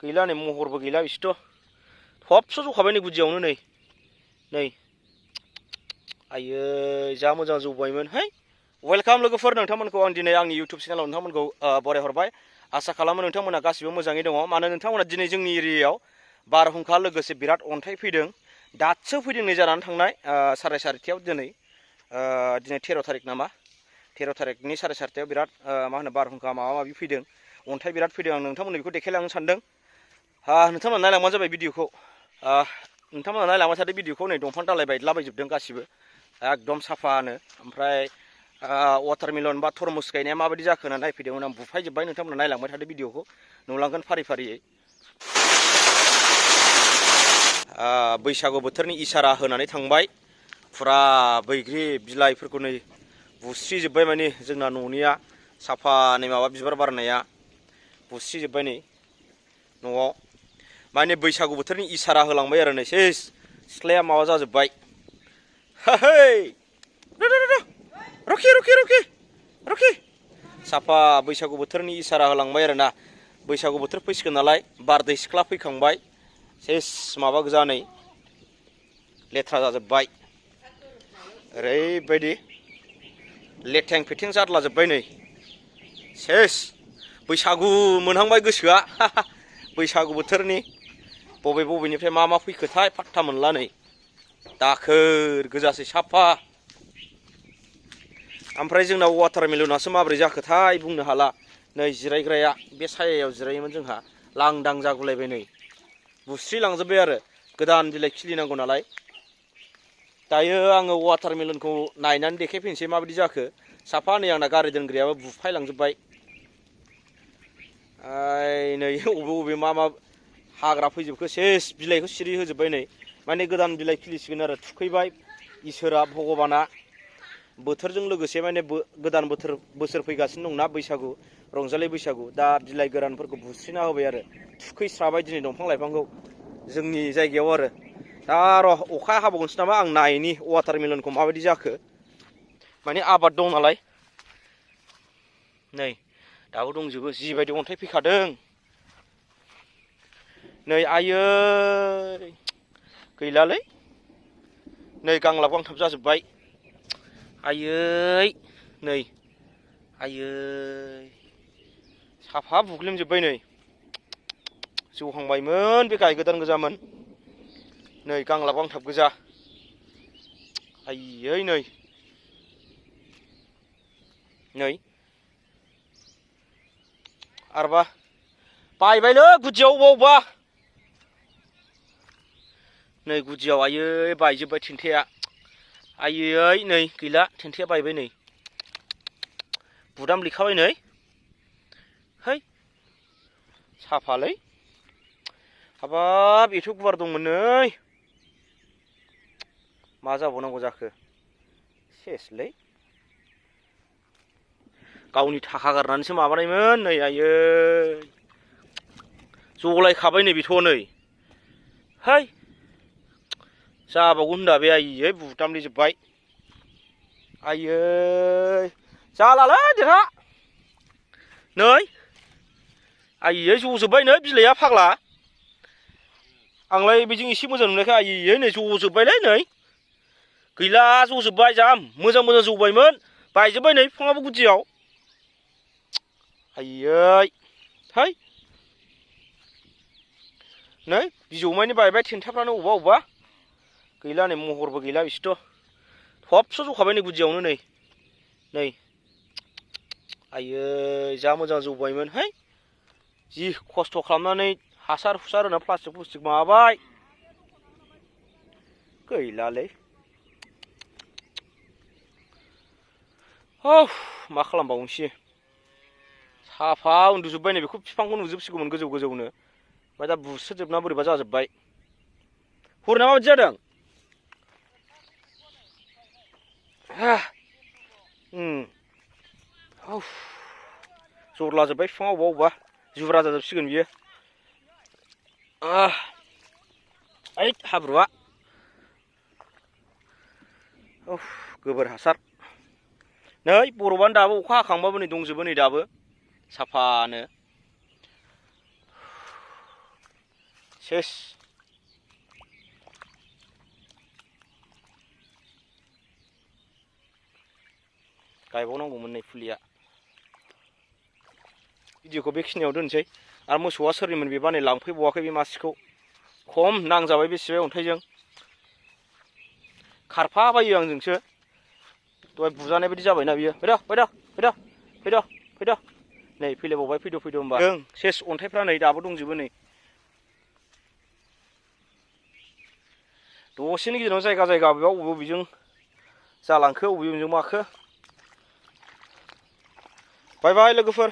गैला नै महरबो गैला बिसोरथ' थबस' जखाबाय नै गुदियावनो नै आयै जा मोजां जौबायमोन है वेलकाम लोगोफोर नोंथांमोनखौ आं दिनै आंनि इउटुब चेनेलाव नोंथांमोनखौ बरायहरबाय आसा खालामो नोंथांमोना गासिबो मोजाङै दङ मानो नोंथांमोना दिनै जोंनि एरियायाव बारहुंखा लोगोसे बिराद अन्थाइ फैदों दासो फैदों नै जानानै थांनाय 4:30 दिनै 13 थारिख नामा 13 थारिखनि 4:30 बिराद मा होनो बारहुंखा माबा माबि फैदों अन्थाइ बिराद फैदों आं नोंथांमोननो बेखौ देखायलांनो सानदों नोंथांमोना नायलांबानो जाबाय भिडिअखौ नोंथांमोना नायलांबाय थादो भिडिअखौ नै दंफां दालाइ बायदलाबायजोबदों गासिबो एकदम साफानो ओमफ्राय वाटारमेलन बा तरमुस गायनाया माबायदि जाखो होनना नायफैदोंमोन आं बुफायजोब्बाय नोंथांमोना नायलांबाय थादो भिडिअखौ नुलांगोन फारि फारियै बैसागु बोथोरनि इसारा होनानै थांबाय फुरा बैग्रि बिलाइफोरखौ नै बुस्रिजोब्बाय माने जोंना न'निया साफानै माबा बिबार बारनाया बुस्रिजोब्बाय नै न'आव माने बैसागु बोथोरनि इसारा होलांबाय आरो नै सेस सिथ्लाया माबा जाजोब्बाय hey रखि साफा बैसागु बोथोरनि इसारा होलांबाय आरो ना बैसागु बोथोर फैसिगोन नालाय बारदै सिख्ला फैखांबाय सेस माबा गोजा नै लेथ्रा जाजोब्बाय ओरैबायदि लेथें फेथें जादलाजोब्बाय नै सेस बैसागु मोनहांबाय गोसोआ बैसागु बोथोरनि बबेनिफ्राय मा फैखोथाय फात्ता मोनला नै दाखोर गोजासै साफा ओमफ्राय जोंना वाटारमेलनासो माबोरै जाखोथाय बुंनो हाला नै जिरायग्राया बे सायायाव जिरायोमोन जोंहा लांदां जागुलायबाय नै बुस्रिलांजोब्बाय आरो गोदान बिलाइ खिलिनांगौ नालाय दायो आङो वाटारमेलनखौ नायनानै देखायफैनोसै माबायदि जाखो साफा नै आंना गारि दोनग्रायाबो बुफायलांजोब्बाय नै बबे मा हाग्रा फैजोबखो सेस बिलाइखौ सिरि होजोब्बाय नै माने गोदान बिलाइ खिलिसिगोन आरो थुखैबाय इसोरा भगबाना बोथोरजों लोगोसे माने गोदान बोसोर फैगासिनो दंना बैसागु रंजालि बैसागु दा बिलाइ गोरानफोरखौ बुस्रिना होबाय आरो थुखैस्राबाय दिनै दंफां लाइफांखौ जोंनि जायगायाव आरो दा र' अखा हाबावगोनसो नामा आं नायनि वाटारमेलनखौ माबायदि जाखो माने आबाद दं नालाय नै दाबो दंजोबो जिबायदि अन्थाइ फैखादों नै आयै गैलालै नै गांलाब गांथाब जाजोब्बाय आयै नै आयै साफा बुग्लिमजोब्बाय नै जौहांबायमोन बे गाय गोदान गोजामोन नै गांलाब गांथाब गोजा आयै नै आरोबा बायबायलै गुदियाव अबा नै गुदियाव आयै बायजोब्बाय थेन्थाया आयै नै गैला थेन्थाया बायबाय नै बुदाम लिखाबाय नै है साफालै हाबाब एथ' गुवार दंमोन नै मा जाबावनांगौ जाखो सेसलै गावनि थाखा गारनानैसो माबानायमोन नै आयै जलायखाबाय नै बेथ' नै है जाबावगोन होनदा बे आयै बुदामलिजोब्बाय आयै जालालै देरहा नै आयै जजोब्बाय नै बिलाइआ फाग्ला आंलाय बेजों एसे मोजां नुनायखाय आयै नै जजोब्बायलै नै गैला जजोब्बाय जा मोजां जौबायमोन बायजोब्बाय नै बिफाङाबो गुदियाव आयै है नै बिजौमानि बायबाय थेन्थाफ्रानो अबा गैला नै महरबो गैला बिसोरथ' थबस' जखाबाय नै गुदियावनो नै आयै जा मोजां जौबायमोन है जि खस्थ' खालामनानै हासार हुसार होना प्लास्टिक माबाबाय गैलालै मा खालामबावनोसै साफा उन्दुजोब्बाय नै बेखौ बिफांखौ नुजोबसिगौमोन गोजौनो ओमफ्राय दा बुस्रोजोबना बोरैबा जाजोब्बाय हरना माबायदि जादों जरलाजोब्बाय बिफाङा अबा जुब्रा जाजोबसिगोन बियो ओइ हाब्रुआ गोबोर हासार नै बरफआनो दाबो अखा हाखांबाबो नै दंजोबो नै दाबो साफानो सेस गायबावनांगौमोन नै फुलिया भिडिअखौ बेखिनियाव दोनसै आरो मोसौआ सोरनिमोन बेबा नै लांफैबावाखै बे मासेखौ खम नांजाबाय बेसेबां अन्थाइजों खारफाबायो आंजोंसो दहाय बुजानाय बायदि जाबायना बियो फैद नै फैलायबावबाय फैद होमबा जों सेस अन्थाइफ्रा नै दाबो दंजोबो नै दसेनि गेजेराव जायगा जायगा बबेबा बबेजों जालांखो बबेजों माखो बाय बाय लोगोफोर